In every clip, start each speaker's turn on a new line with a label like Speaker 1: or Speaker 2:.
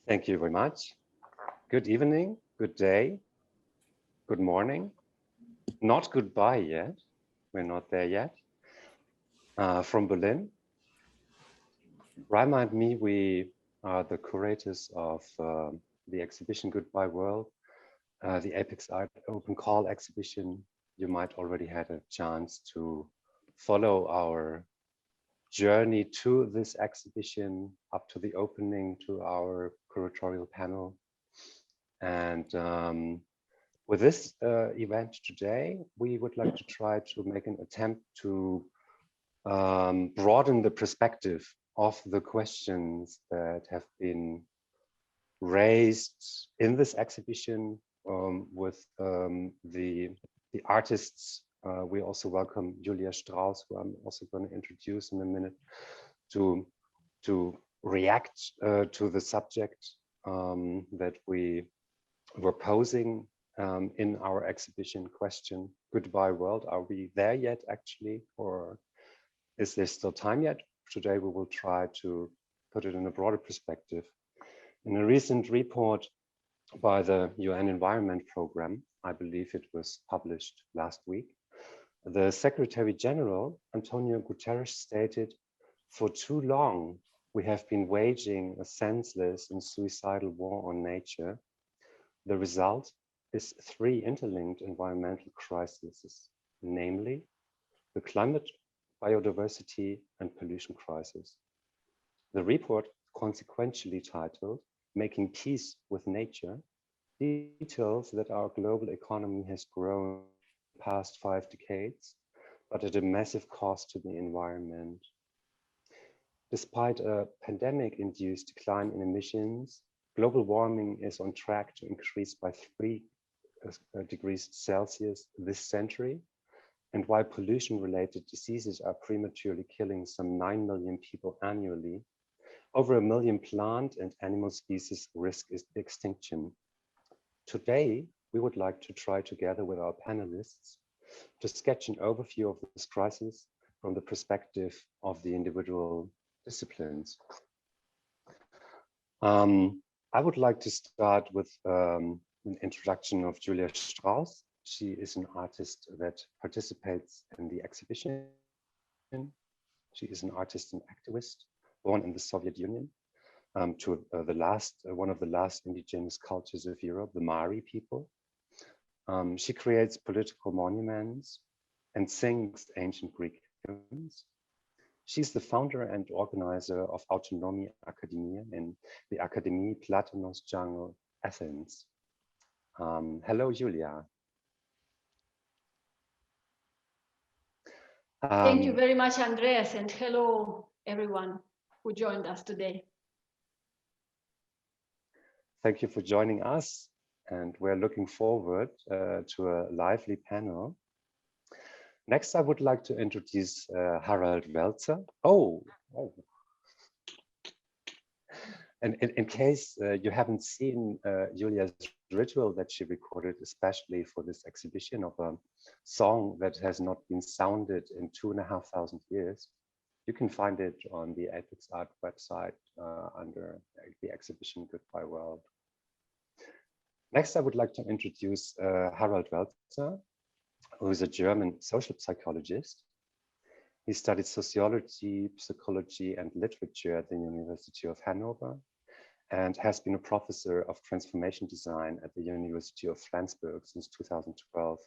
Speaker 1: Thank you very much. Good evening, good day, good morning. Not goodbye yet. We're not there yet. From Berlin. Raima and me, we are the curators of the exhibition Goodbye World, the Apex Art Open Call exhibition. You might already had a chance to follow our journey to this exhibition, up to the opening, to our curatorial panel. And with this event today, we would like to try to make an attempt to broaden the perspective of the questions that have been raised in this exhibition with the artists. We also welcome Joulia Strauss, who I'm also going to introduce in a minute, to react to the subject that we were posing in our exhibition question, Goodbye World. Are we there yet actually, or is there still time yet? Today we will try to put it in a broader perspective. In a recent report by the UN Environment Programme, I believe it was published last week, the Secretary General, Antonio Guterres, stated, "For too long, we have been waging a senseless and suicidal war on nature. The result is three interlinked environmental crises, namely the climate, biodiversity, and pollution crisis." The report, consequentially titled "Making Peace with Nature," details that our global economy has grown the past 5 decades, but at a massive cost to the environment. Despite a pandemic-induced decline in emissions, global warming is on track to increase by 3 degrees Celsius this century. And while pollution-related diseases are prematurely killing some 9 million people annually, over 1 million plant and animal species risk extinction. Today, we would like to try together with our panelists to sketch an overview of this crisis from the perspective of the individual disciplines. I would like to start with an introduction of Joulia Strauss. She is an artist that participates in the exhibition. She is an artist and activist born in the Soviet Union to one of the last indigenous cultures of Europe, the Mari people. She creates political monuments and sings ancient Greek hymns. She's the founder and organizer of Autonomy Academia in the Academy Platonos Jungle, Athens. Hello, Joulia.
Speaker 2: Thank you very much, Andreas, and hello, everyone who joined us today.
Speaker 1: Thank you for joining us, and we're looking forward to a lively panel. Next, I would like to introduce Harald Welzer. And in case you haven't seen Julia's ritual that she recorded, especially for this exhibition, of a song that has not been sounded in 2,500 years, you can find it on the Apex Art website under the exhibition Goodbye World. Next, I would like to introduce Harald Welzer, who is a German social psychologist. He studied sociology, psychology, and literature at the University of Hannover, and has been a professor of transformation design at the University of Flensburg since 2012.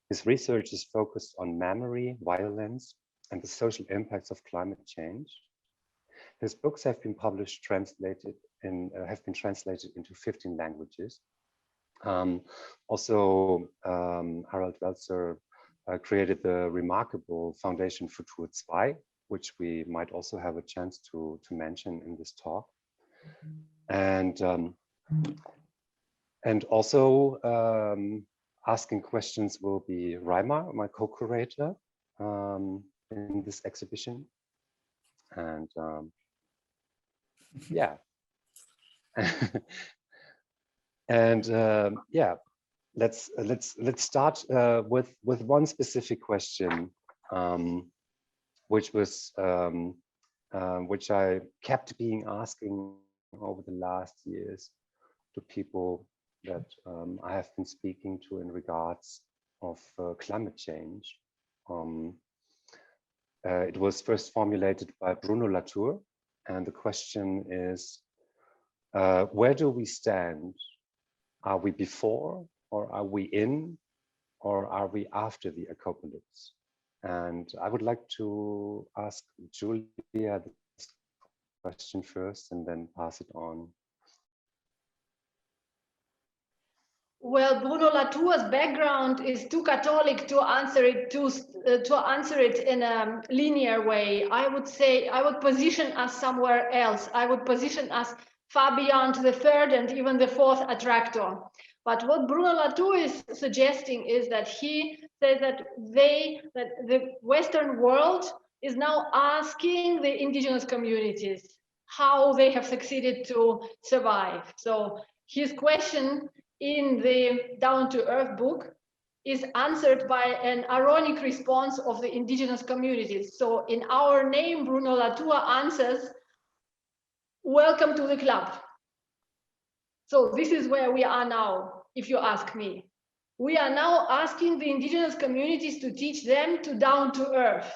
Speaker 1: His research is focused on memory, violence, and the social impacts of climate change. His books have been translated into 15 languages. Also, Harald Welzer created the remarkable Foundation Futur 2, which we might also have a chance to mention in this talk. And also asking questions will be Raima, my co-curator in this exhibition. And yeah. And yeah, let's start with one specific question, which I kept being asking over the last years to people that I have been speaking to in regards of climate change. It was first formulated by Bruno Latour, and the question is, where do we stand? Are we before, or are we in, or are we after the apocalypse? And I would like to ask Joulia this question first and then pass it on.
Speaker 2: Well, Bruno Latour's background is too Catholic to answer it in a linear way. I would say I would position us somewhere else. I would position us far beyond the third and even the fourth attractor. But what Bruno Latour is suggesting is that he says that the Western world is now asking the indigenous communities how they have succeeded to survive. So his question in the Down to Earth book is answered by an ironic response of the indigenous communities. So in our name, Bruno Latour answers, welcome to the club. So this is where we are now, if you ask me. We are now asking the indigenous communities to teach them to down to earth.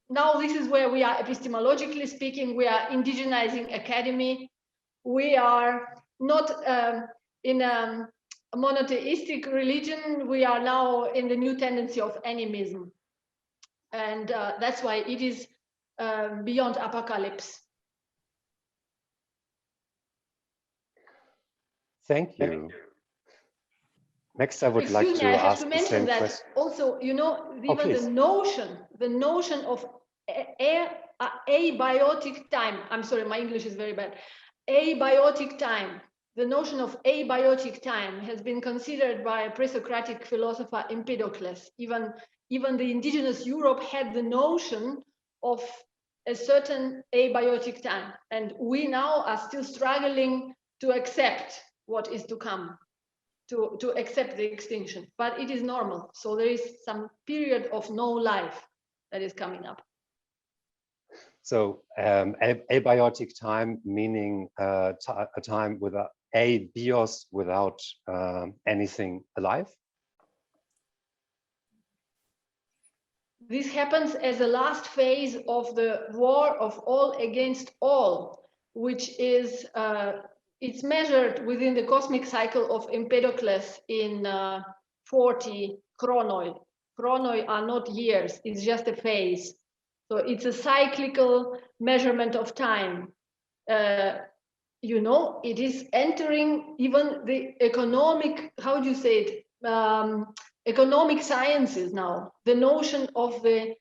Speaker 2: Now this is where we are epistemologically speaking, we are indigenizing academy. We are not in a monotheistic religion, we are now in the new tendency of animism. And that's why it is beyond apocalypse.
Speaker 1: Thank you. Next, I would like to ask the same question.
Speaker 2: Also, you know, even the notion of abiotic time. I'm sorry, my English is very bad. Abiotic time. The notion of abiotic time has been considered by pre-Socratic philosopher Empedocles. Even the indigenous Europe had the notion of a certain abiotic time, and we now are still struggling to accept what is to come, to accept the extinction, but it is normal. So there is some period of no life that is coming up.
Speaker 1: So abiotic time, meaning a time without bios, without anything alive?
Speaker 2: This happens as a last phase of the war of all against all, which is it's measured within the cosmic cycle of Empedocles in 40 chronoi. Chronoi are not years, it's just a phase. So it's a cyclical measurement of time. You know, it is entering even the economic, how do you say it? Economic sciences now. The notion of the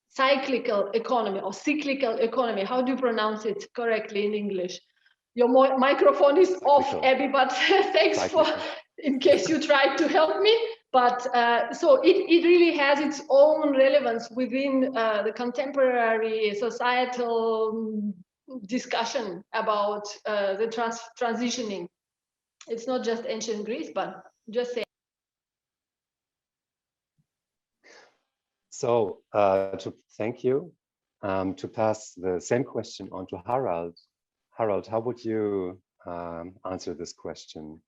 Speaker 2: cyclical economy or cyclical economy. How do you pronounce it correctly in English? Your microphone is off, Abby, but thanks for, in case you tried to help me. But so it really has its own relevance within the contemporary societal discussion about the transitioning. It's not just ancient Greece, but just saying.
Speaker 1: So thank you. To pass the same question on to Harald. Harald, how would you answer this question?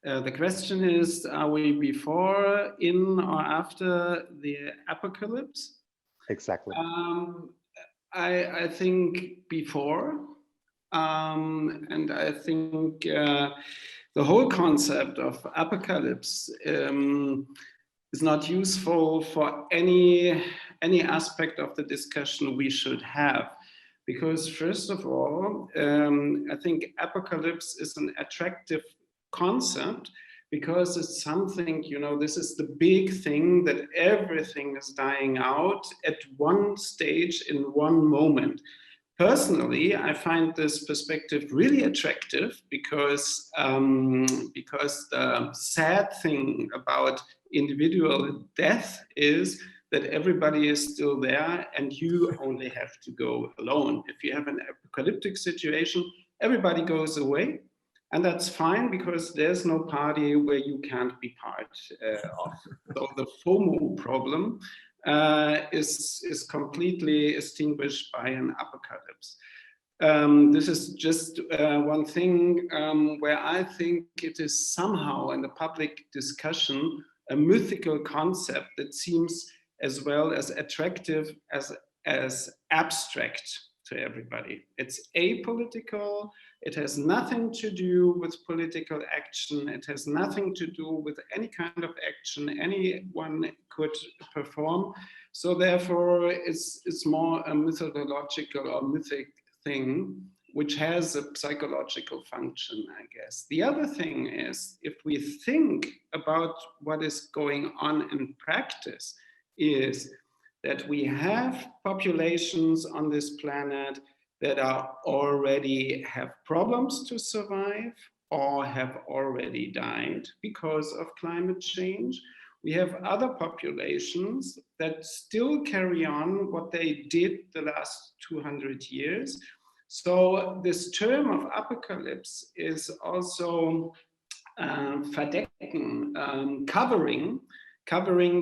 Speaker 3: The question is, are we before, in, or after the apocalypse?
Speaker 1: Exactly.
Speaker 3: I think before. And I think the whole concept of apocalypse is not useful for any aspect of the discussion we should have. Because first of all, I think apocalypse is an attractive concept because it's something, you know, this is the big thing that everything is dying out at one stage in one moment. Personally, I find this perspective really attractive because the sad thing about individual death is that everybody is still there and you only have to go alone. If you have an apocalyptic situation, everybody goes away, and that's fine because there's no party where you can't be part of. So the FOMO problem is completely extinguished by an apocalypse. This is just one thing where I think it is somehow in the public discussion a mythical concept that seems as well as attractive as abstract to everybody. It's apolitical, it has nothing to do with political action, it has nothing to do with any kind of action anyone could perform. So therefore it's more a mythological or mythic thing, which has a psychological function, I guess. The other thing is, if we think about what is going on in practice, is that we have populations on this planet that are already have problems to survive or have already died because of climate change. We have other populations that still carry on what they did the last 200 years. So this term of apocalypse is also verdecken, covering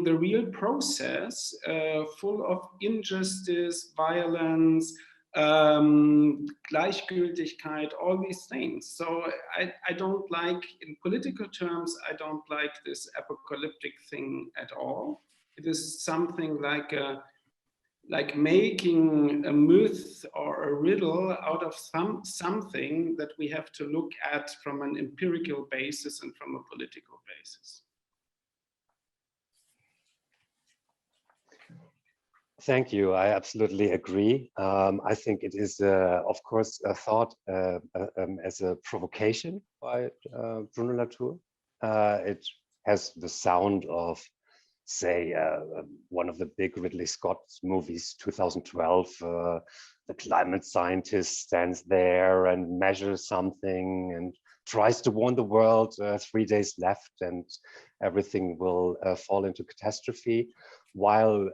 Speaker 3: the real process full of injustice, violence, Gleichgültigkeit, all these things. So I don't like, in political terms, I don't like this apocalyptic thing at all. It is something like making a myth or a riddle out of something that we have to look at from an empirical basis and from a political basis.
Speaker 1: Thank you. I absolutely agree. I think it is, of course, a thought as a provocation by Bruno Latour. It has the sound of, say, one of the big Ridley Scott movies, 2012. The climate scientist stands there and measures something and tries to warn the world 3 days left and everything will fall into catastrophe, while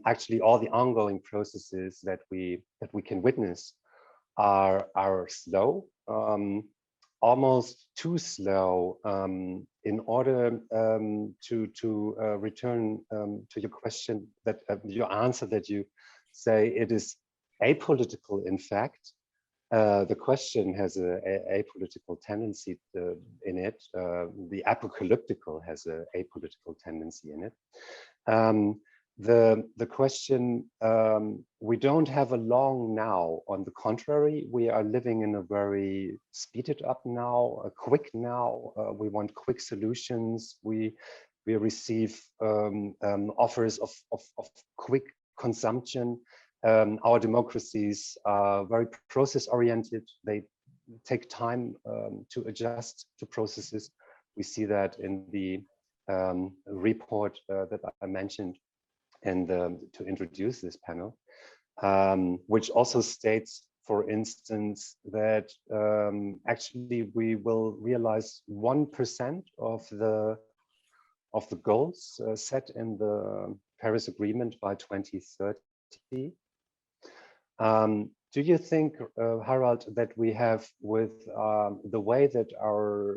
Speaker 1: actually all the ongoing processes that we can witness are slow, almost too slow. In order to return to your question, that your answer that you say it is apolitical, in fact, the question has a apolitical tendency in it. The apocalyptical has a apolitical tendency in it. The question, we don't have a long now. On the contrary, we are living in a very speeded up now, a quick now. We want quick solutions. We receive offers of quick consumption. Our democracies are very process-oriented. They take time to adjust to processes. We see that in the report that I mentioned and to introduce this panel, which also states, for instance, that actually we will realize 1% of the goals set in the Paris Agreement by 2030. Do you think, Harald, that we have, with the way that our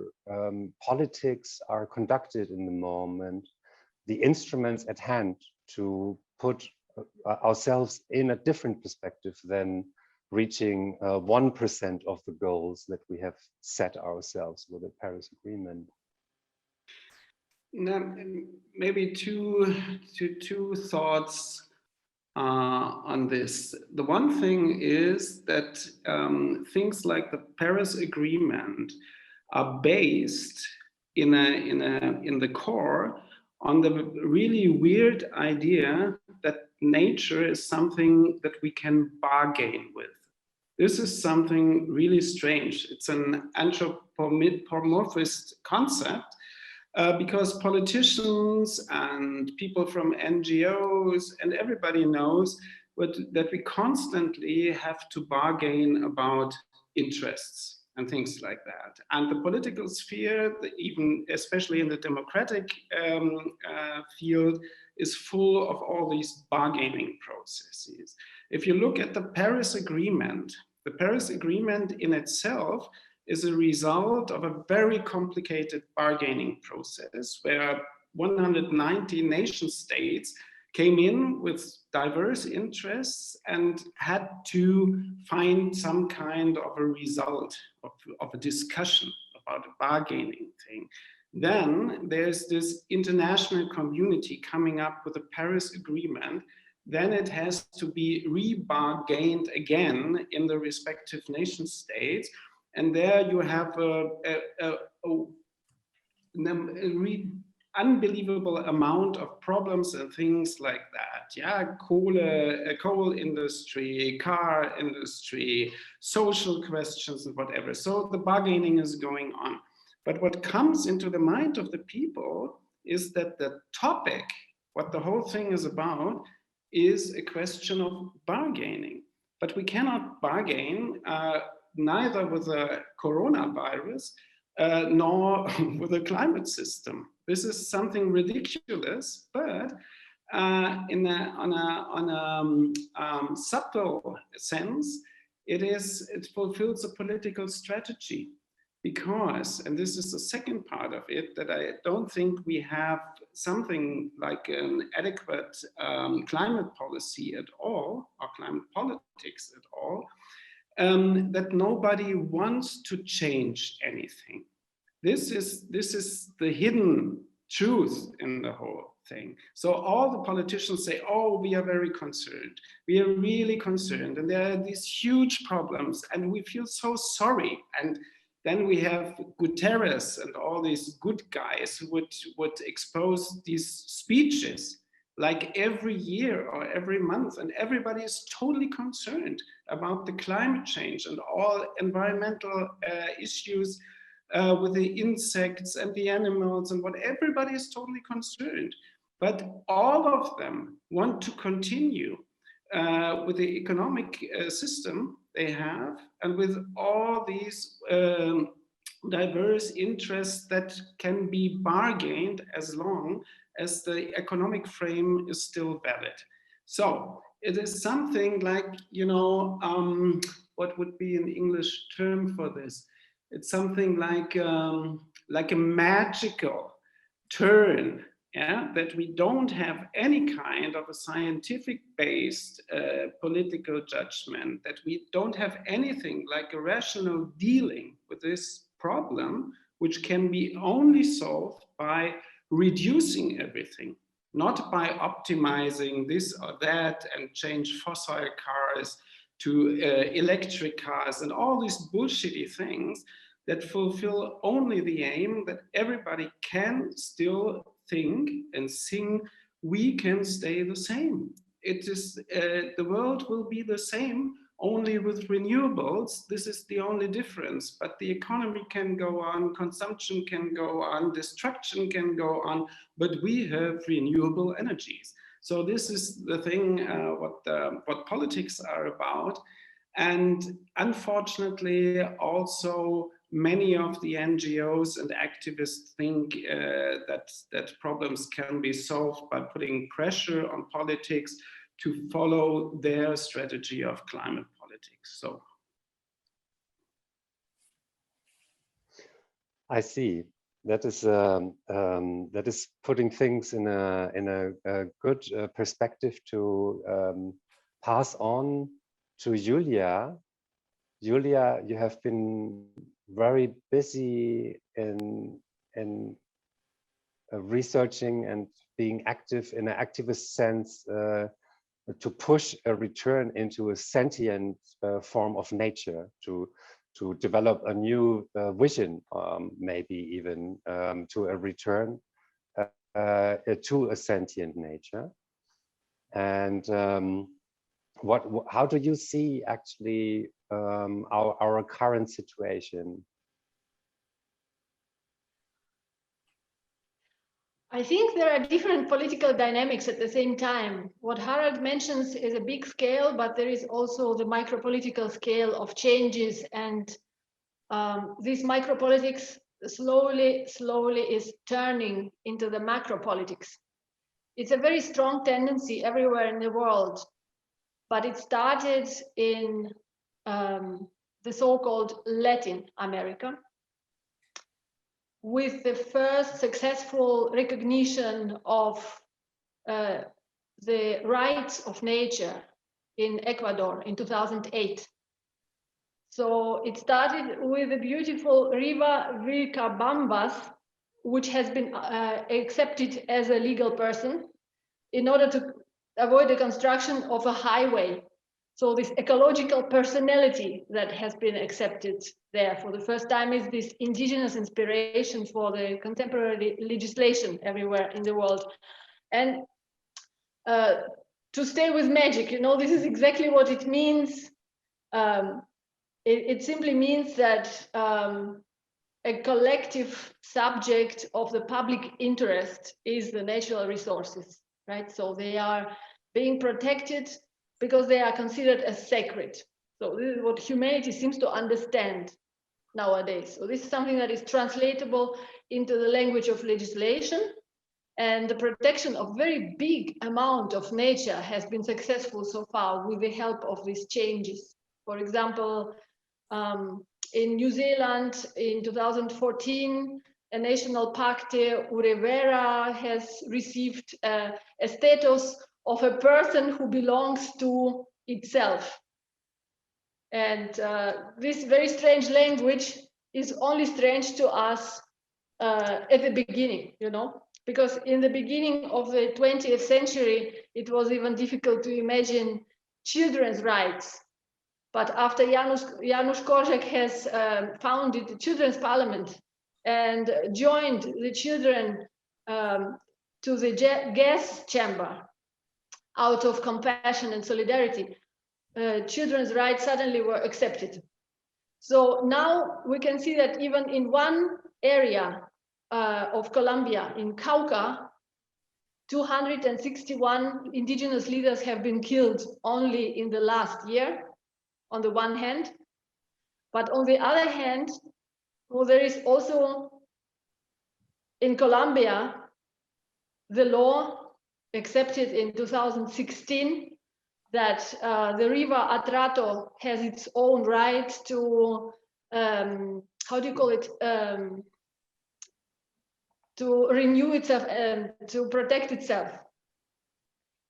Speaker 1: politics are conducted in the moment, the instruments at hand to put ourselves in a different perspective than reaching 1% of the goals that we have set ourselves with the Paris Agreement?
Speaker 3: Maybe two thoughts on this. The one thing is that things like the Paris Agreement are based in the core on the really weird idea that nature is something that we can bargain with. This is something really strange. It's an anthropomorphist concept because politicians and people from NGOs and everybody knows that we constantly have to bargain about interests and things like that. And the political sphere, even especially in the democratic field, is full of all these bargaining processes. If you look at the Paris Agreement in itself is a result of a very complicated bargaining process where 190 nation states came in with diverse interests and had to find some kind of a result of a discussion about a bargaining thing. Then there's this international community coming up with a Paris Agreement. Then it has to be re-bargained again in the respective nation states. And there you have a unbelievable amount of problems and things like that. Yeah, coal industry, car industry, social questions and whatever. So the bargaining is going on. But what comes into the mind of the people is that the topic, what the whole thing is about, is a question of bargaining. But we cannot bargain neither with the coronavirus nor with the climate system. This is something ridiculous, but on a subtle sense, it fulfills a political strategy. Because, and this is the second part of it, that I don't think we have something like an adequate climate policy at all, or climate politics at all, that nobody wants to change anything. This is the hidden truth in the whole thing. So all the politicians say, oh, we are very concerned. We are really concerned. And there are these huge problems and we feel so sorry. And then we have Guterres and all these good guys who would expose these speeches like every year or every month, and everybody is totally concerned about the climate change and all environmental issues with the insects and the animals and what. Everybody is totally concerned, but all of them want to continue with the economic system they have and with all these diverse interests that can be bargained as long as the economic frame is still valid. So it is something like, you know, what would be an English term for this? It's something like a magical turn, yeah, that we don't have any kind of a scientific-based political judgment, that we don't have anything like a rational dealing with this problem, which can be only solved by reducing everything, not by optimizing this or that and change fossil cars to electric cars and all these bullshitty things that fulfill only the aim that everybody can still think and sing, we can stay the same. It is, the world will be the same only with renewables. This is the only difference, but the economy can go on, consumption can go on, destruction can go on, but we have renewable energies. So this is the thing, what politics are about. And unfortunately, also many of the NGOs and activists think that problems can be solved by putting pressure on politics to follow their strategy of climate politics. So
Speaker 1: I see. That is putting things in a good perspective to pass on to Joulia. Joulia, you have been very busy in researching and being active in an activist sense to push a return into a sentient form of nature, to develop a new vision, maybe even to a return to a sentient nature. And how do you see actually our current situation?
Speaker 2: I think there are different political dynamics at the same time. What Harald mentions is a big scale, but there is also the micropolitical scale of changes, and this micropolitics slowly is turning into the macropolitics. It's a very strong tendency everywhere in the world, but it started in the so-called Latin America, with the first successful recognition of the rights of nature in Ecuador in 2008. So it started with the beautiful river Vilcabambas, which has been accepted as a legal person in order to avoid the construction of a highway. So this ecological personality that has been accepted there for the first time is this indigenous inspiration for the contemporary legislation everywhere in the world. And to stay with magic, you know, this is exactly what it means. It simply means that a collective subject of the public interest is the natural resources, right? So they are being protected because they are considered as sacred. So this is what humanity seems to understand nowadays. So this is something that is translatable into the language of legislation, and the protection of very big amount of nature has been successful so far with the help of these changes. For example, in New Zealand in 2014, a national park de Urevera has received a status of a person who belongs to itself. And this very strange language is only strange to us at the beginning, you know, because in the beginning of the 20th century, it was even difficult to imagine children's rights. But after Janusz Korczak has founded the Children's Parliament and joined the children to the gas chamber out of compassion and solidarity, children's rights suddenly were accepted. So now we can see that even in one area of Colombia, in Cauca, 261 indigenous leaders have been killed only in the last year, on the one hand. But on the other hand, well, there is also in Colombia the law accepted in 2016 that the river Atrato has its own right to, how do you call it, to renew itself and to protect itself.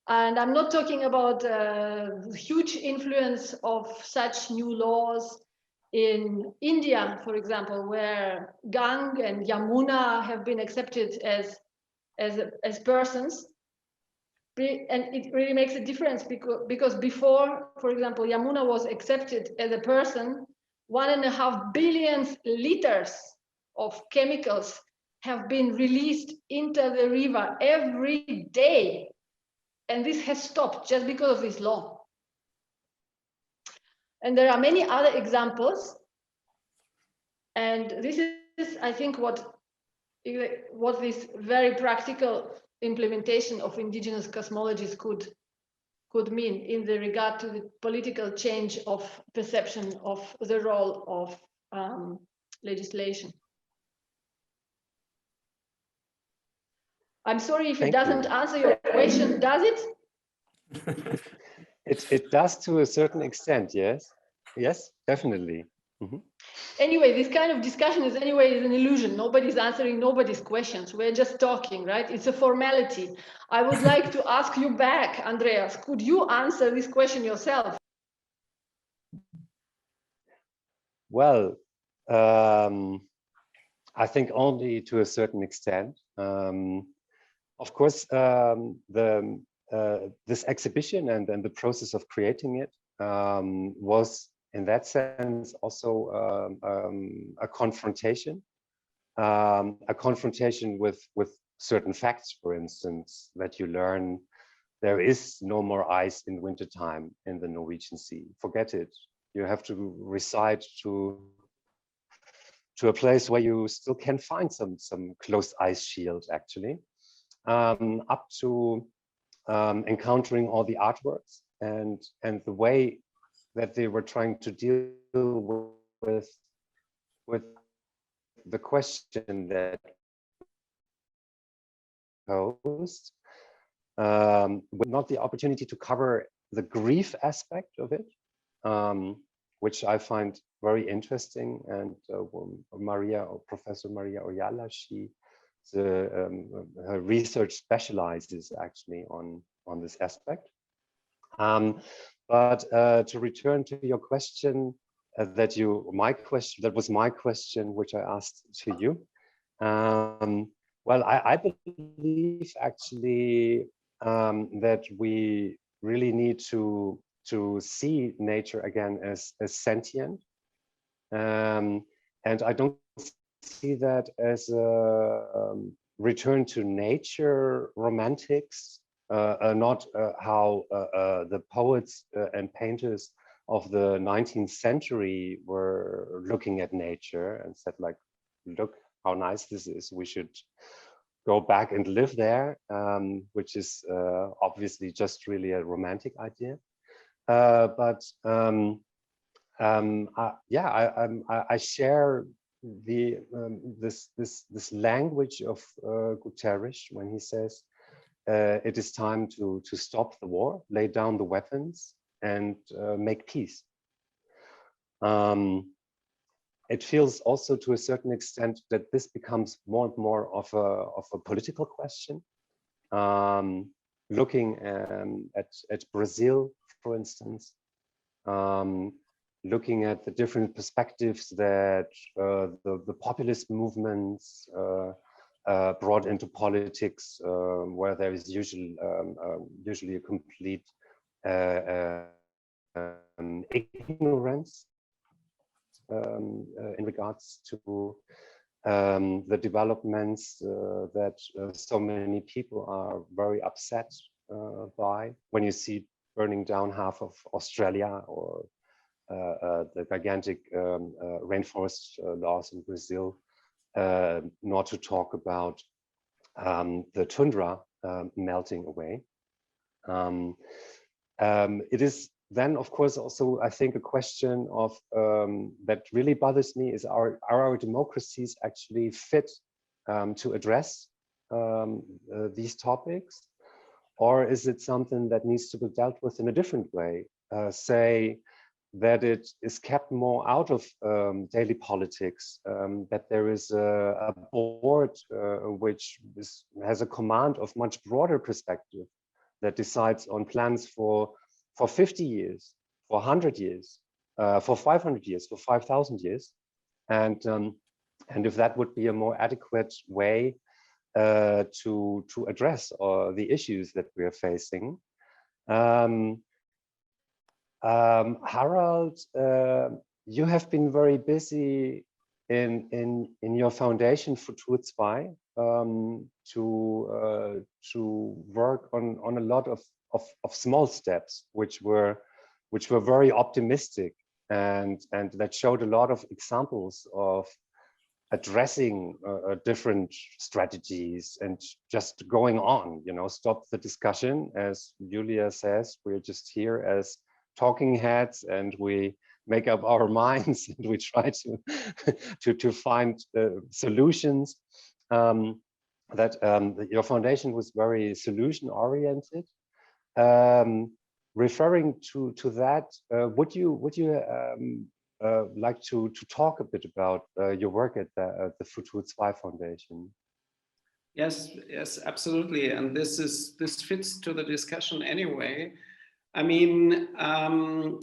Speaker 2: And I'm not talking about the huge influence of such new laws in India, for example, where Gang and Yamuna have been accepted as persons. And it really makes a difference because before, for example, Yamuna was accepted as a person, 1.5 billion liters of chemicals have been released into the river every day. And this has stopped just because of this law. And there are many other examples. And this is, I think, what this very practical implementation of indigenous cosmologies could mean in the regard to the political change of perception of the role of legislation. I'm sorry if it doesn't answer your question, does it?
Speaker 1: It does to a certain extent, yes. Yes, definitely. Mm-hmm.
Speaker 2: Anyway, this kind of discussion is an illusion. Nobody's answering nobody's questions. We're just talking, right? It's a formality. I would like to ask you back, Andreas, could you answer this question yourself?
Speaker 1: Well, I think only to a certain extent. Of course, this exhibition and the process of creating it was, in that sense, also a confrontation with certain facts, for instance, that you learn there is no more ice in wintertime in the Norwegian Sea. Forget it. You have to reside to a place where you still can find some closed ice shield, actually, up to encountering all the artworks and the way that they were trying to deal with the question that posed, with not the opportunity to cover the grief aspect of it, which I find very interesting. And Professor Maria Ojala, her research specializes actually on this aspect. But to return to your question, that was my question, which I asked to you. Well, I believe actually that we really need to see nature again as sentient, and I don't see that as a return to nature romantics, not how the poets and painters of the 19th century were looking at nature and said, like, look how nice this is, we should go back and live there, which is obviously just really a romantic idea. But I share this language of Guterres when he says it is time to stop the war, lay down the weapons, and make peace. It feels also to a certain extent that this becomes more and more of a political question. Looking at Brazil, for instance, looking at the different perspectives that the populist movements brought into politics, where there is usually a complete ignorance in regards to the developments that so many people are very upset by. When you see burning down half of Australia, or the gigantic rainforest loss in Brazil, not to talk about the tundra melting away. It is then, of course, also, I think, a question of that really bothers me is, are our democracies actually fit to address these topics, or is it something that needs to be dealt with in a different way? Say that it is kept more out of daily politics, that there is a board which has a command of much broader perspective, that decides on plans for 50 years, for 100 years, for 500 years, for 5,000 years. And if that would be a more adequate way to address the issues that we are facing. Harald, you have been very busy in your foundation Futur 2 to work on a lot of small steps, which were very optimistic, and that showed a lot of examples of addressing different strategies and just going on, stop the discussion. As Joulia says, we're just here as talking heads, and we make up our minds and we try to find solutions. That your foundation was very solution oriented. Referring to that, would you like to talk a bit about your work at the Futur 2 Foundation?
Speaker 3: Yes, absolutely, and this fits to the discussion anyway. I mean, I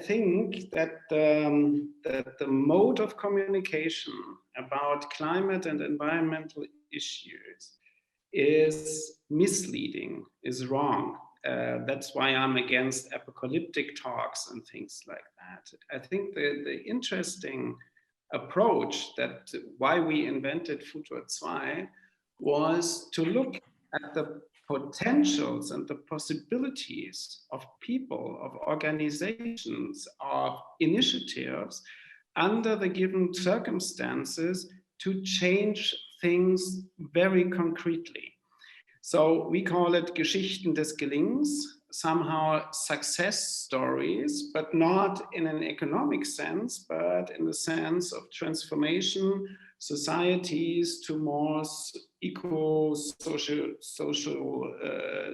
Speaker 3: think that the mode of communication about climate and environmental issues is misleading, is wrong. That's why I'm against apocalyptic talks and things like that. I think the interesting approach, that why we invented Futur 2, was to look at the potentials and the possibilities of people, of organizations, of initiatives under the given circumstances to change things very concretely. So we call it Geschichten des Gelingens, somehow success stories, but not in an economic sense, but in the sense of transformation societies to more eco-social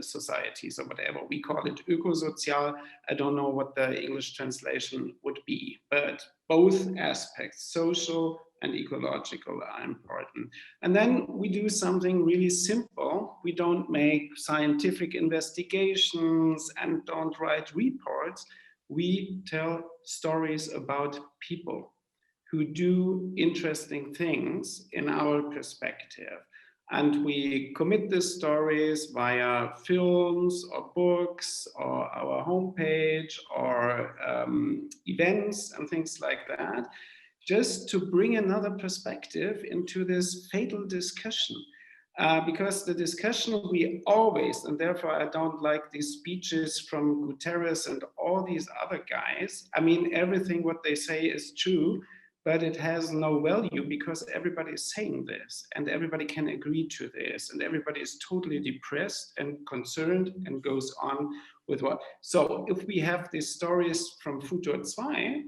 Speaker 3: societies, or whatever. We call it ökosozial. I don't know what the English translation would be, but both aspects, social and ecological are important. And then we do something really simple. We don't make scientific investigations and don't write reports. We tell stories about people who do interesting things in our perspective. And we commit these stories via films or books or our homepage or events and things like that, just to bring another perspective into this fatal discussion. Because the discussion we always, and therefore I don't like these speeches from Guterres and all these other guys. I mean, everything what they say is true, but it has no value because everybody is saying this and everybody can agree to this and everybody is totally depressed and concerned and goes on with what. So if we have these stories from Futur 2,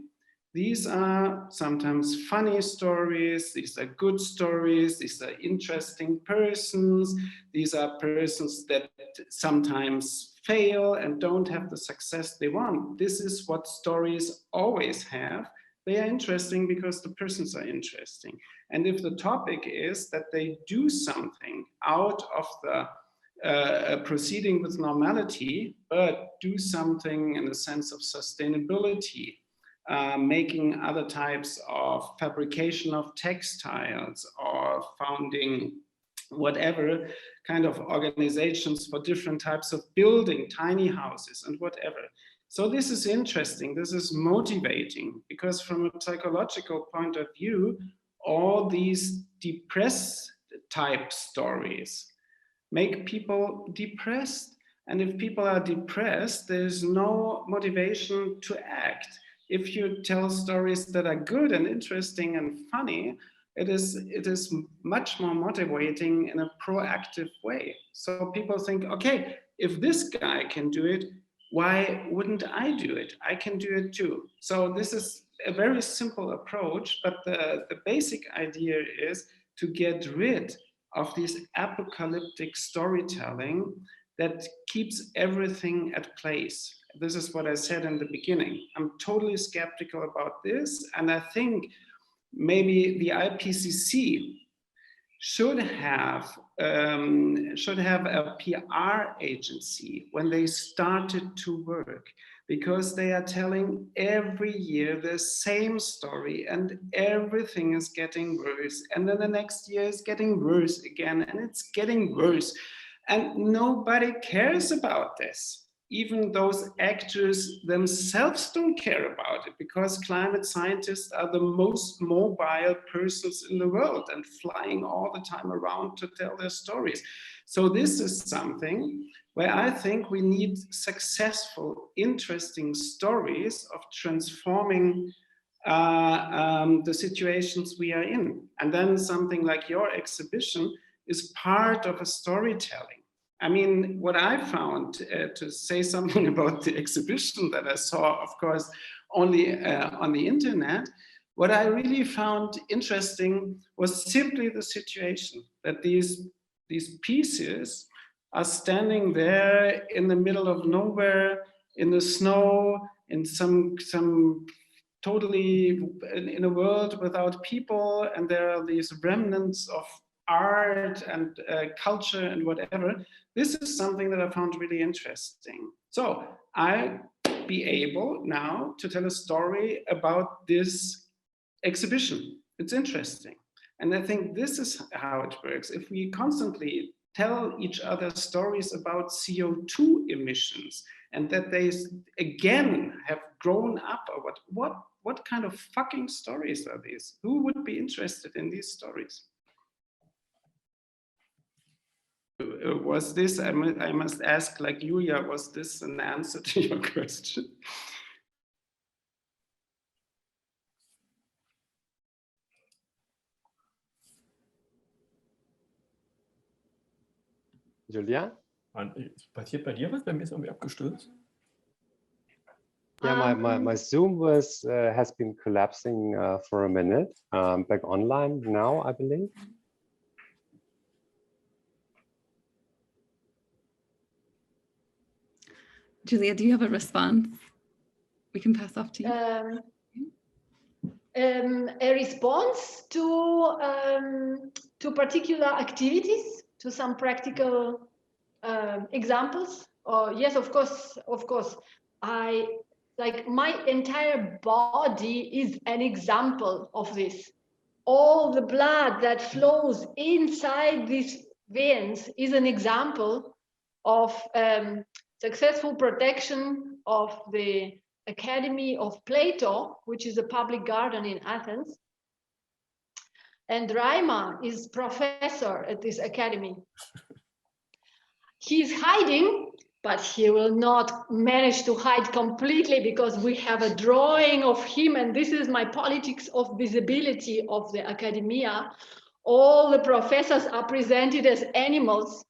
Speaker 3: these are sometimes funny stories, these are good stories, these are interesting persons, these are persons that sometimes fail and don't have the success they want. This is what stories always have. They are interesting because the persons are interesting. And if the topic is that they do something out of the proceeding with normality, but do something in the sense of sustainability, making other types of fabrication of textiles or founding whatever kind of organizations for different types of building, tiny houses and whatever. So this is interesting, this is motivating, because from a psychological point of view, all these depressed type stories make people depressed. And if people are depressed, there's no motivation to act. If you tell stories that are good and interesting and funny, it is much more motivating in a proactive way. So people think, okay, if this guy can do it, why wouldn't I do it? I can do it too. So this is a very simple approach, but the basic idea is to get rid of this apocalyptic storytelling that keeps everything at place. This is what I said in the beginning. I'm totally skeptical about this, and I think maybe the IPCC should have a PR agency when they started to work, because they are telling every year the same story and everything is getting worse. And then the next year is getting worse again and it's getting worse. And nobody cares about this. Even those actors themselves don't care about it, because climate scientists are the most mobile persons in the world and flying all the time around to tell their stories. So this is something where I think we need successful, interesting stories of transforming the situations we are in. And then something like your exhibition is part of a storytelling. I mean, what I found, to say something about the exhibition that I saw, of course, only on the internet, what I really found interesting was simply the situation that these pieces are standing there in the middle of nowhere, in the snow, in some totally in a world without people, and there are these remnants of art and culture and whatever. This is something that I found really interesting. So I'll be able now to tell a story about this exhibition. It's interesting. And I think this is how it works. If we constantly tell each other stories about CO2 emissions and that they again have grown up, or what kind of fucking stories are these? Who would be interested in these stories? Was this, I must ask, like Julia, was this an answer to your question?
Speaker 1: Julia?
Speaker 4: Passiert bei dir was? Bei mir ist irgendwie abgestürzt.
Speaker 1: Yeah, my Zoom has been collapsing for a minute. Back online now, I believe.
Speaker 5: Julia, do you have a response? We can pass off to you.
Speaker 2: a response to particular activities, to some practical examples. Yes, of course. My entire body is an example of this. All the blood that flows inside these veins is an example of successful protection of the Academy of Plato, which is a public garden in Athens. And Raima is professor at this academy. He's hiding, but he will not manage to hide completely because we have a drawing of him, and this is my politics of visibility of the academia. All the professors are presented as animals.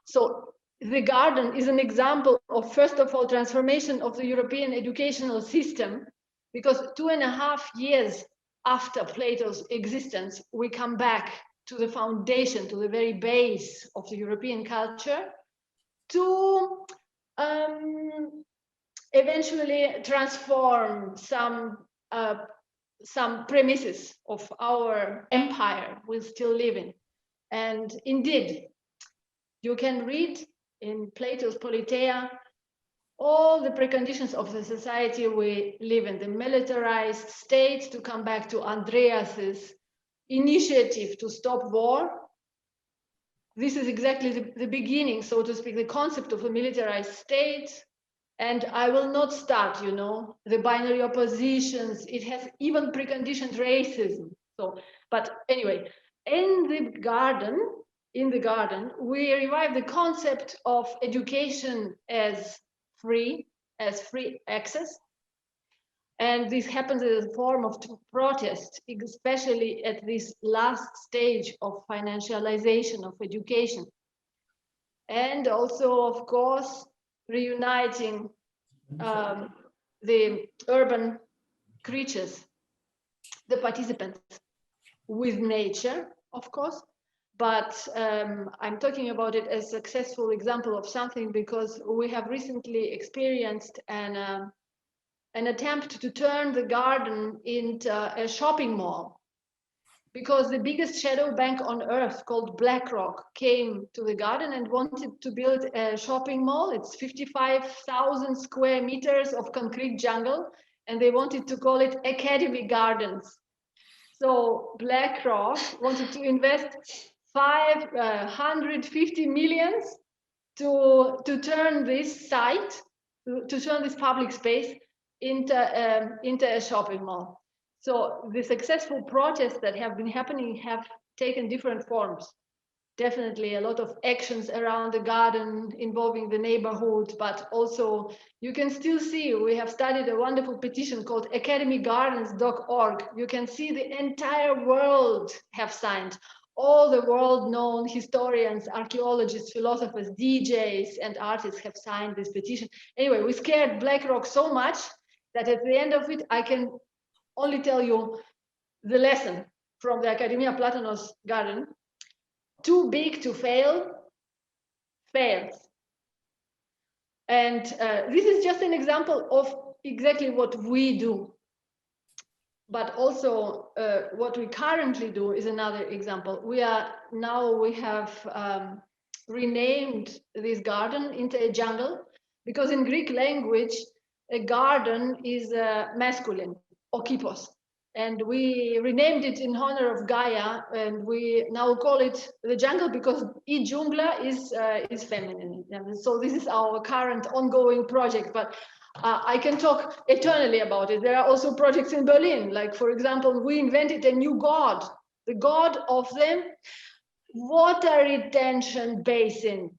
Speaker 2: So the garden is an example of, first of all, transformation of the European educational system, because 2.5 years after Plato's existence, we come back to the foundation, to the very base of the European culture, to eventually transform some premises of our empire we still live in. And indeed, you can read in Plato's Politeia all the preconditions of the society we live in, the militarized state, to come back to Andreas's initiative to stop war. This is exactly the beginning, so to speak, the concept of a militarized state. And I will not start, the binary oppositions. It has even preconditioned racism. So, but anyway, in the garden, we revive the concept of education as free access. And this happens as a form of protest, especially at this last stage of financialization of education. And also, of course, reuniting the urban creatures, the participants, with nature, of course. But I'm talking about it as a successful example of something because we have recently experienced an attempt to turn the garden into a shopping mall, because the biggest shadow bank on earth, called BlackRock, came to the garden and wanted to build a shopping mall. It's 55,000 square meters of concrete jungle, and they wanted to call it Academy Gardens. So BlackRock wanted to invest 550 millions to turn this site, to turn this public space into a shopping mall. So the successful protests that have been happening have taken different forms. Definitely a lot of actions around the garden involving the neighborhood, but also you can still see, we have started a wonderful petition called academygardens.org. You can see the entire world have signed. All the world-known historians, archaeologists, philosophers, DJs, and artists have signed this petition. Anyway, we scared BlackRock so much that at the end of it, I can only tell you the lesson from the Academia Platonos garden. Too big to fail, fails. And this is just an example of exactly what we do. But also what we currently do is another example. We have renamed this garden into a jungle, because in Greek language, a garden is masculine, okipos. And we renamed it in honor of Gaia, and we now call it the jungle because I jungla is feminine. And so this is our current ongoing project, but I can talk eternally about it. There are also projects in Berlin, like, for example, we invented a new god, the god of the water retention basin.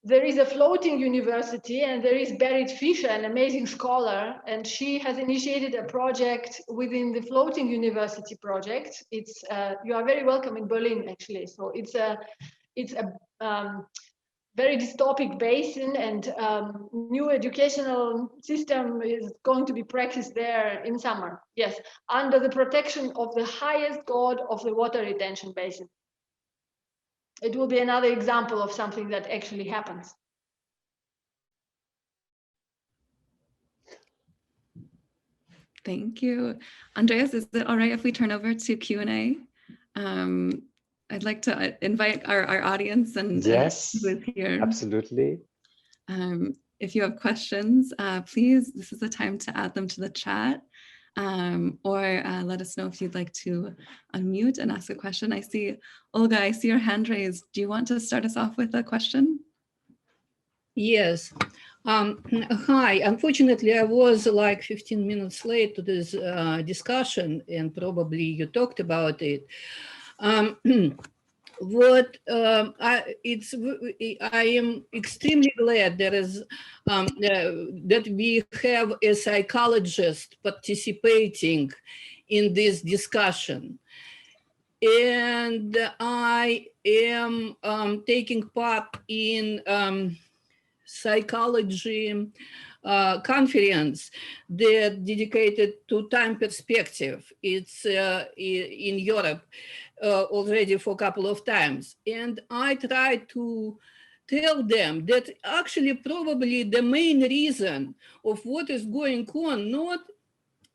Speaker 2: There is a floating university, and there is Berit Fischer, an amazing scholar, and she has initiated a project within the floating university project. It's you are very welcome in Berlin, actually. So it's a very dystopic basin, and new educational system is going to be practiced there in summer. Yes, under the protection of the highest god of the water retention basin. It will be another example of something that actually happens.
Speaker 5: Thank you. Andreas, is it all right if we turn over to Q&A? I'd like to invite our audience and
Speaker 1: yes,
Speaker 5: who is here.
Speaker 1: absolutely.
Speaker 5: If you have questions, please, this is the time to add them to the chat, or let us know if you'd like to unmute and ask a question. I see, Olga, I see your hand raised. Do you want to start us off with a question?
Speaker 6: Yes. Hi, unfortunately, I was like 15 minutes late to this discussion, and probably you talked about it. I am extremely glad there is that we have a psychologist participating in this discussion. And I am taking part in psychology conference that dedicated to time perspective. It's in Europe already for a couple of times. And I try to tell them that actually probably the main reason of what is going on, not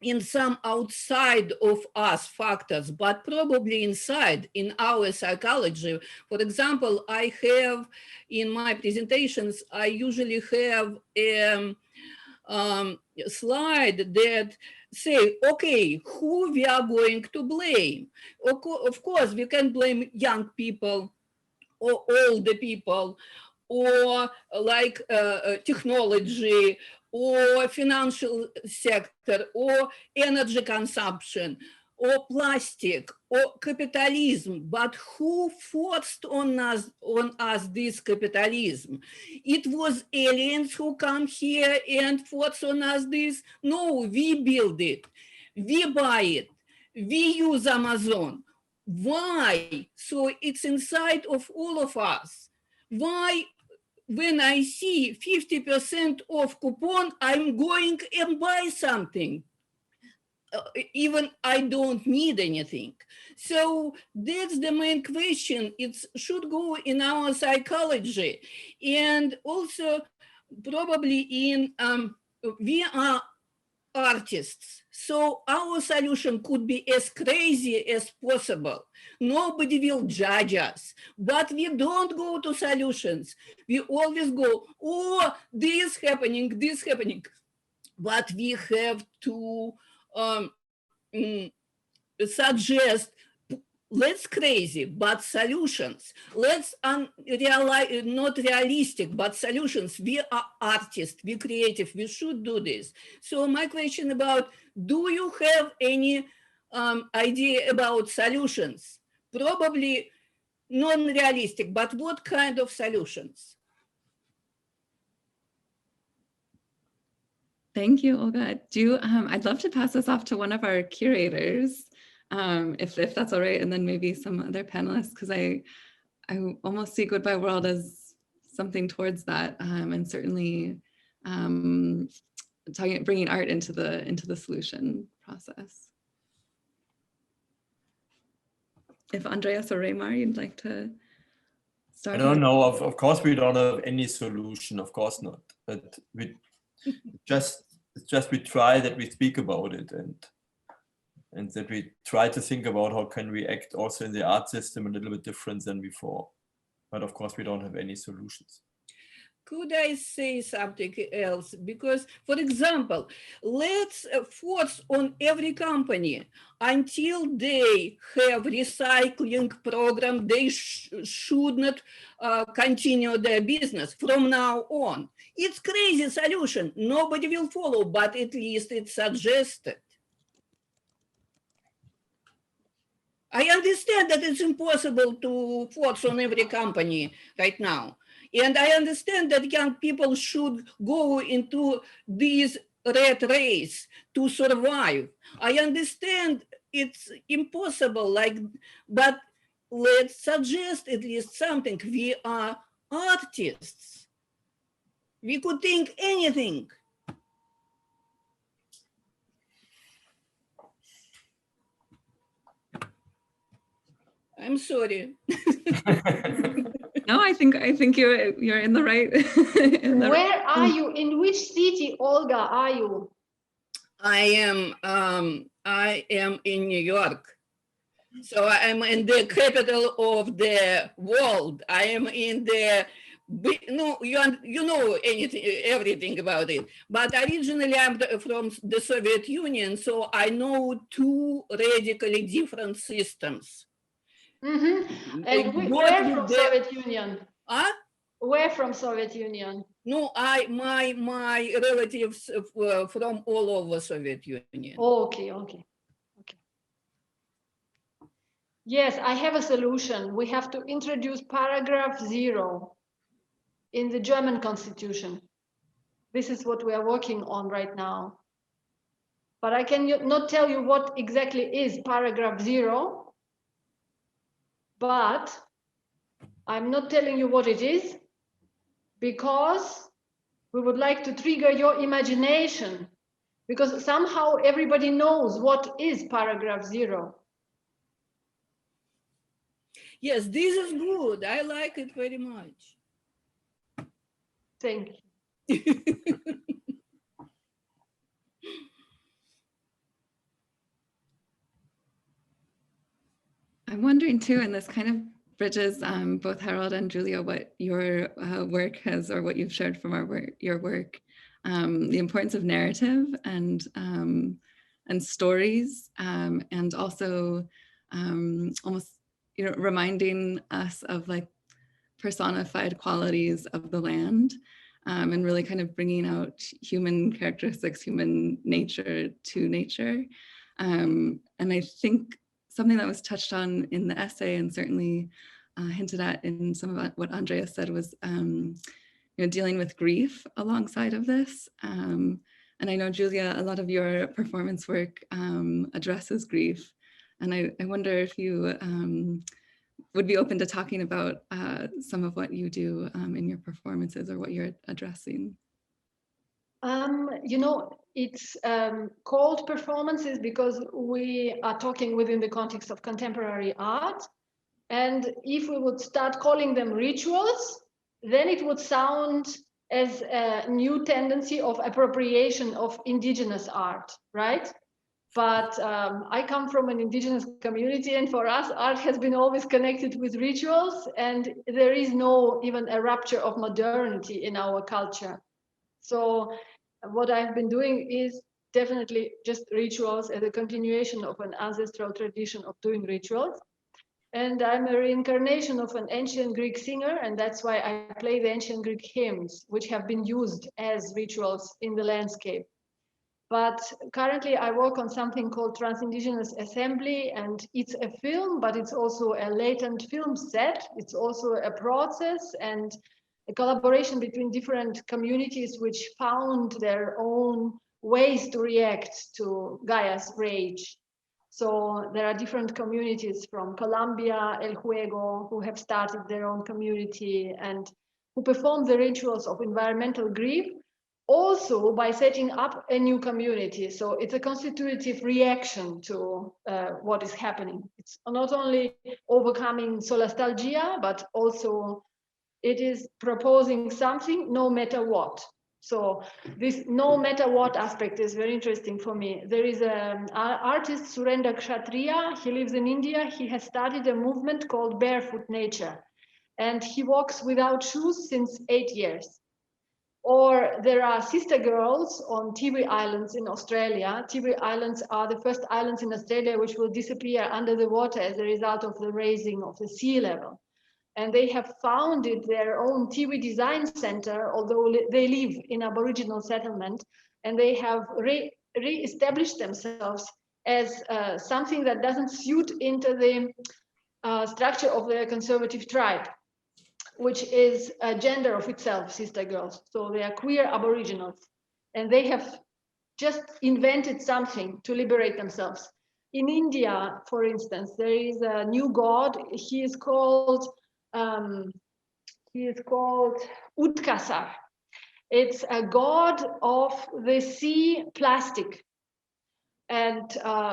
Speaker 6: in some outside of us factors, but probably inside in our psychology. For example, I have in my presentations, I usually have a slide that say, okay, who we are going to blame? Of course, we can blame young people or older people or like technology or financial sector, or energy consumption, or plastic, or capitalism. But who forced on us this capitalism? It was aliens who come here and forced on us this? No, we build it, we buy it, we use Amazon. Why? So it's inside of all of us. Why? When I see 50% off coupon, I'm going and buy something. Even I don't need anything. So that's the main question. It should go in our psychology. And also probably in, we are artists. So our solution could be as crazy as possible. Nobody will judge us, but we don't go to solutions. We always go, oh, this happening. But we have to suggest let's crazy, but solutions. Let's not realistic, but solutions. We are artists, we creative, we should do this. So my question about, do you have any idea about solutions? Probably non-realistic, but what kind of solutions?
Speaker 5: Thank you, Olga. I'd love to pass this off to one of our curators. If that's all right, and then maybe some other panelists, because I almost see Goodbye World as something towards that, and certainly bringing art into the solution process. If Andreas or Reimar, you'd like to start.
Speaker 4: I don't know. Of course, we don't have any solution. Of course not. But we we try that we speak about it and that we try to think about how can we act also in the art system a little bit different than before. But of course, we don't have any solutions.
Speaker 6: Could I say something else? Because, for example, let's force on every company until they have recycling program, they should not continue their business from now on. It's crazy solution. Nobody will follow, but at least it's suggested. I understand that it's impossible to force on every company right now. And I understand that young people should go into this rat race to survive. I understand it's impossible, but let's suggest at least something. We are artists. We could think anything. I'm sorry.
Speaker 5: No, I think you're in the right.
Speaker 2: Where are you? In which city, Olga, are you?
Speaker 6: I am in New York. So I'm in the capital of the world. I am in the, no, you know everything about it. But originally I'm from the Soviet Union, so I know two radically different systems.
Speaker 2: Mm-hmm. And where from Soviet Union?
Speaker 6: Huh?
Speaker 2: Where from Soviet Union?
Speaker 6: No, my relatives from all over Soviet Union.
Speaker 2: Okay. Yes, I have a solution. We have to introduce paragraph 0 in the German constitution. This is what we are working on right now. But I can not tell you what exactly is paragraph 0, but I'm not telling you what it is because we would like to trigger your imagination, because somehow everybody knows what is paragraph 0.
Speaker 6: Yes, this is good. I like it very much.
Speaker 2: Thank you.
Speaker 5: I'm wondering too, and this kind of bridges both Harald and Joulia, what your work has, or what you've shared from your work, the importance of narrative and stories, and also almost, you know, reminding us of like personified qualities of the land, and really kind of bringing out human characteristics, human nature to nature. And I think something that was touched on in the essay and certainly hinted at in some of what Andrea said was, you know, dealing with grief alongside of this. And I know, Joulia, a lot of your performance work addresses grief. And I wonder if you would be open to talking about some of what you do in your performances, or what you're addressing.
Speaker 2: You know, it's called performances because we are talking within the context of contemporary art. And if we would start calling them rituals, then it would sound as a new tendency of appropriation of indigenous art, right? But I come from an indigenous community, and for us, art has been always connected with rituals, and there is no even a rupture of modernity in our culture. So what I've been doing is definitely just rituals as a continuation of an ancestral tradition of doing rituals. And I'm a reincarnation of an ancient Greek singer, and that's why I play the ancient Greek hymns, which have been used as rituals in the landscape. But currently I work on something called Trans-Indigenous Assembly, and it's a film, but it's also a latent film set. It's also a process and a collaboration between different communities which found their own ways to react to Gaia's rage. So there are different communities from Colombia, El Juego, who have started their own community and who perform the rituals of environmental grief, also by setting up a new community. So it's a constitutive reaction to what is happening. It's not only overcoming solastalgia, but also it is proposing something no matter what. So this no matter what aspect is very interesting for me. There is an artist, Surendra Kshatriya. He lives in India. He has started a movement called Barefoot Nature, and he walks without shoes since 8 years. Or there are sister girls on Tiwi Islands in Australia. Tiwi Islands are the first islands in Australia which will disappear under the water as a result of the raising of the sea level. And they have founded their own Tiwi Design Center, although they live in Aboriginal settlement, and they have re-established themselves as something that doesn't suit into the structure of their conservative tribe, which is a gender of itself, sister girls. So they are queer Aboriginals, and they have just invented something to liberate themselves. In India, for instance, there is a new god. He is called Utkasar. It's a god of the sea plastic. And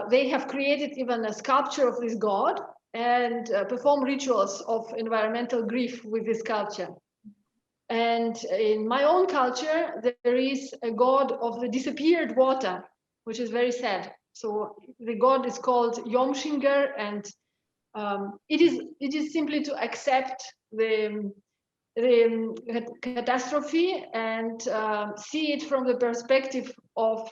Speaker 2: they have created even a sculpture of this god and perform rituals of environmental grief with this sculpture. And in my own culture, there is a god of the disappeared water. which is very sad. So the god is called Yomshinger, and it is simply to accept the catastrophe and see it from the perspective of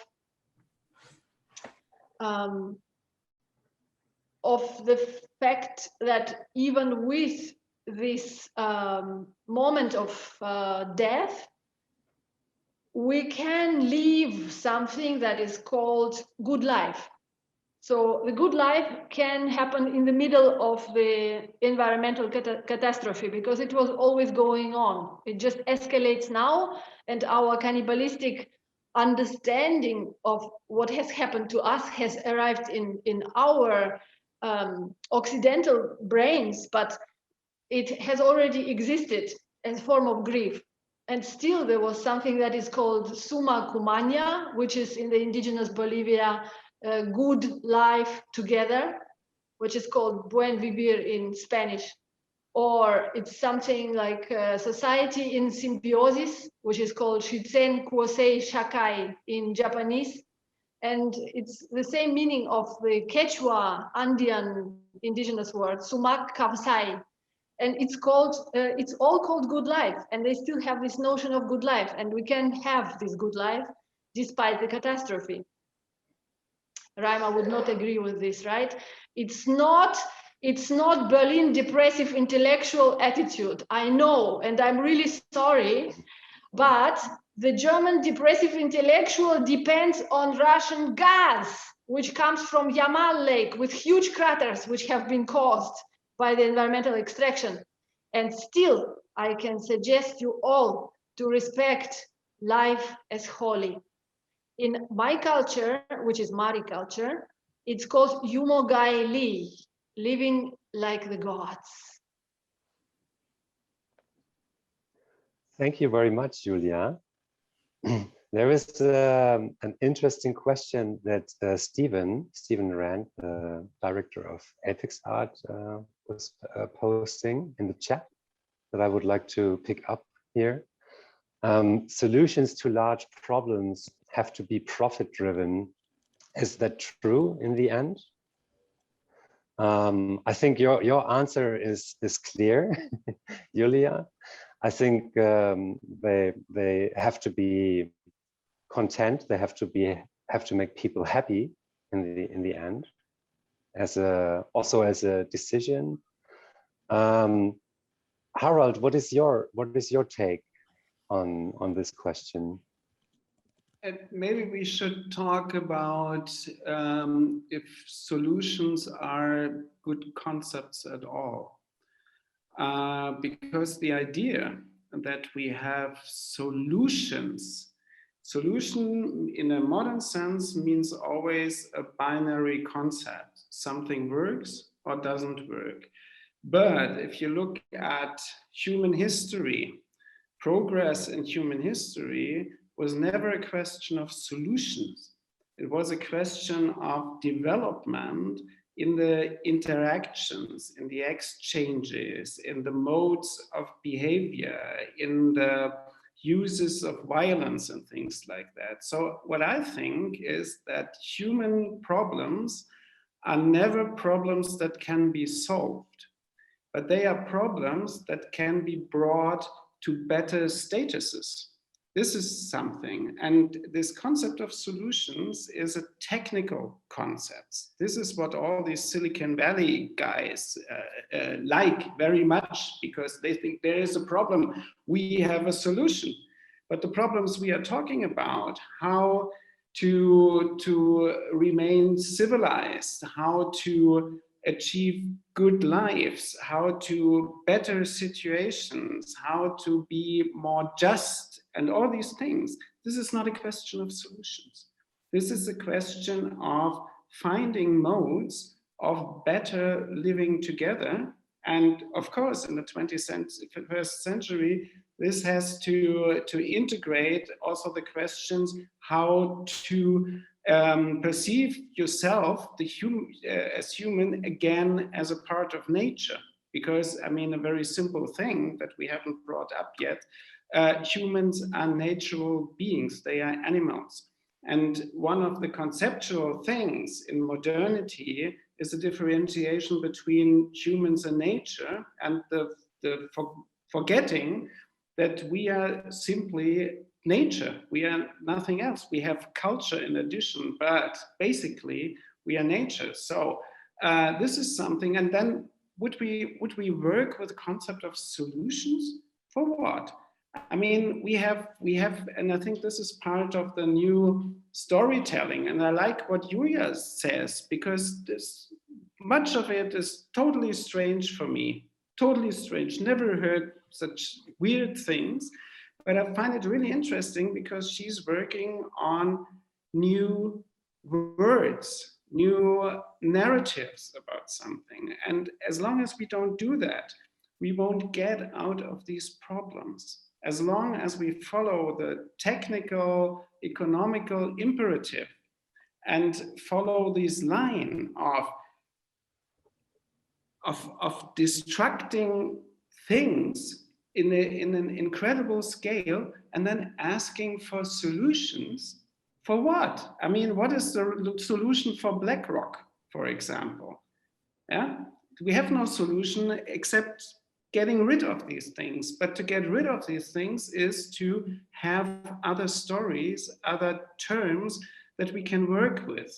Speaker 2: the fact that even with this moment of death, we can live something that is called good life. So the good life can happen in the middle of the environmental catastrophe, because it was always going on. It just escalates now, and our cannibalistic understanding of what has happened to us has arrived in our Occidental brains, but it has already existed as a form of grief. And still there was something that is called Summa Cumania, which is in the indigenous Bolivia, good life together, which is called Buen Vivir in Spanish. Or it's something like society in symbiosis, which is called Shizen Kuosei Shakai in Japanese. And it's the same meaning of the Quechua Andean indigenous word, Sumak Kavsai. And it's all called good life. And they still have this notion of good life. And we can have this good life despite the catastrophe. Raima would not agree with this, right? It's not Berlin depressive intellectual attitude. I know, and I'm really sorry, but the German depressive intellectual depends on Russian gas, which comes from Yamal Lake with huge craters, which have been caused by the environmental extraction. And still, I can suggest you all to respect life as holy. In my culture, which is Mari culture, it's called Yumogai Li, living like the gods.
Speaker 1: Thank you very much, Julia. There is an interesting question that Stephen Rand, director of Ethics Art, was posting in the chat that I would like to pick up here. Solutions to large problems have to be profit-driven. Is that true in the end? I think your answer is clear, Julia. I think they have to be content. They have to make people happy in the end, also as a decision. Harald, what is your take on this question?
Speaker 3: And maybe we should talk about if solutions are good concepts at all. Because the idea that we have solution in a modern sense means always a binary concept. Something works or doesn't work. But if you look at human history, progress in human history was never a question of solutions. It was a question of development in the interactions, in the exchanges, in the modes of behavior, in the uses of violence and things like that. So what I think is that human problems are never problems that can be solved, but they are problems that can be brought to better statuses. This is something, and this concept of solutions is a technical concept. This is what all these Silicon Valley guys like very much, because they think there is a problem, we have a solution. But the problems we are talking about, how to remain civilized, how to achieve good lives, how to better situations, how to be more just, and all these things. This is not a question of solutions. This is a question of finding modes of better living together. And of course, in the 21st century, this has to integrate also the questions how to perceive yourself as human again as a part of nature. Because, I mean, a very simple thing that we haven't brought up yet, humans are natural beings, they are animals. And one of the conceptual things in modernity is the differentiation between humans and nature, and the forgetting that we are simply nature. We are nothing else. We have culture in addition, but basically we are nature. So this is something. And then would we work with the concept of solutions for what? I mean, we have, and I think this is part of the new storytelling. And I like what Joulia says, because much of it is totally strange for me. Totally strange. Never heard such weird things. But I find it really interesting because she's working on new words, new narratives about something. And as long as we don't do that, we won't get out of these problems. As long as we follow the technical, economical imperative and follow this line of destructing things in an incredible scale and then asking for solutions for what? I mean, what is the solution for BlackRock, for example? Yeah, we have no solution except getting rid of these things. But to get rid of these things is to have other stories, other terms that we can work with.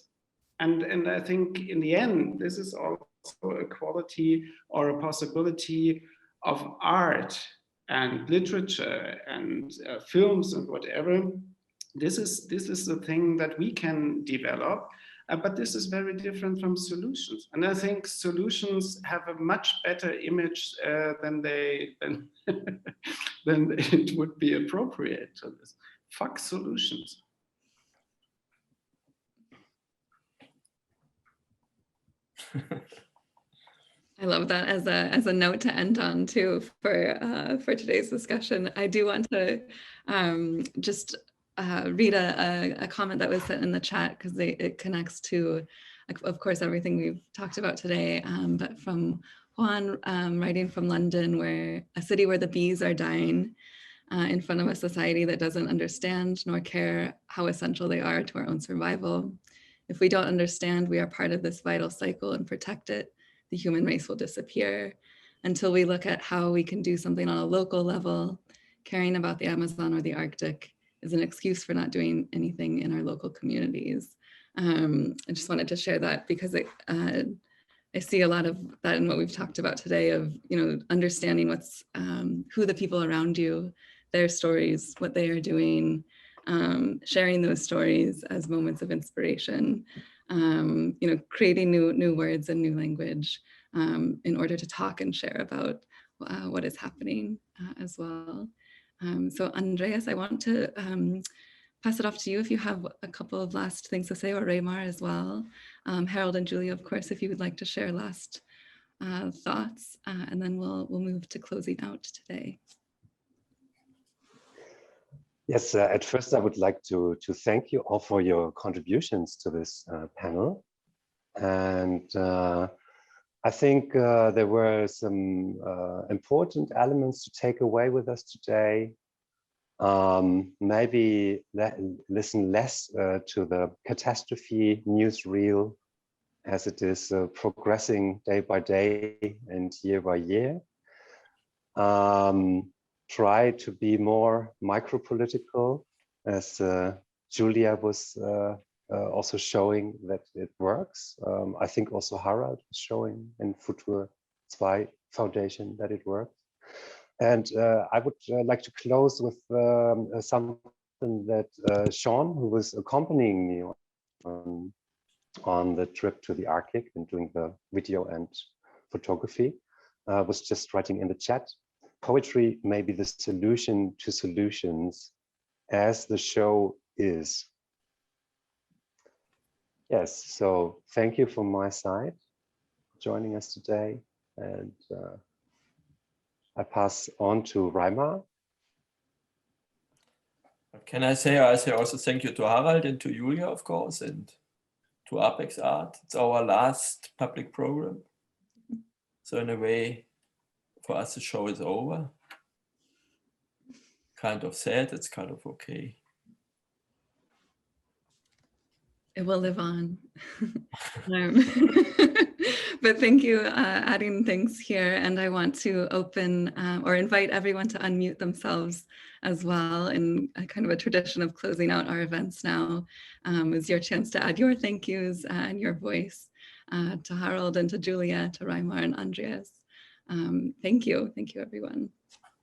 Speaker 3: And I think in the end, this is also a quality or a possibility of art and literature and films and whatever. This is the thing that we can develop. But this is very different from solutions. And I think solutions have a much better image than it would be appropriate to this. Fuck solutions.
Speaker 5: I love that as a note to end on too for today's discussion. I do want to just read a comment that was sent in the chat because it connects to, of course, everything we've talked about today, but from Juan writing from London, where a city where the bees are dying in front of a society that doesn't understand nor care how essential they are to our own survival. If we don't understand we are part of this vital cycle and protect it, the human race will disappear. Until we look at how we can do something on a local level, caring about the Amazon or the Arctic is an excuse for not doing anything in our local communities. I just wanted to share that because I see a lot of that in what we've talked about today of, understanding what's, who the people around you, their stories, what they are doing, sharing those stories as moments of inspiration, creating new words and new language in order to talk and share about what is happening as well. So Andreas, I want to pass it off to you if you have a couple of last things to say, or Reimar as well. Harald and Joulia, of course, if you would like to share last thoughts, and then we'll move to closing out today.
Speaker 1: Yes, at first I would like to thank you all for your contributions to this panel. And I think there were some important elements to take away with us today. Maybe listen less to the catastrophe newsreel as it is progressing day by day and year by year. Try to be more micro-political, as Joulia was also showing that it works. I think also Harald was showing in Futur 2 Foundation that it works. And I would like to close with something that Sean, who was accompanying me on the trip to the Arctic and doing the video and photography, was just writing in the chat. Poetry may be the solution to solutions, as the show is. Yes, so thank you from my side for joining us today. And I pass on to Reimar.
Speaker 4: Can I say also thank you to Harald and to Joulia, of course, and to Apex Art. It's our last public program. So in a way, for us, the show is over. Kind of sad, it's kind of okay.
Speaker 5: It will live on. But thank you, adding things here. And I want to open or invite everyone to unmute themselves as well. In a kind of a tradition of closing out our events now is your chance to add your thank yous and your voice to Harald and to Joulia, to Reimar and Andreas. Thank you, everyone.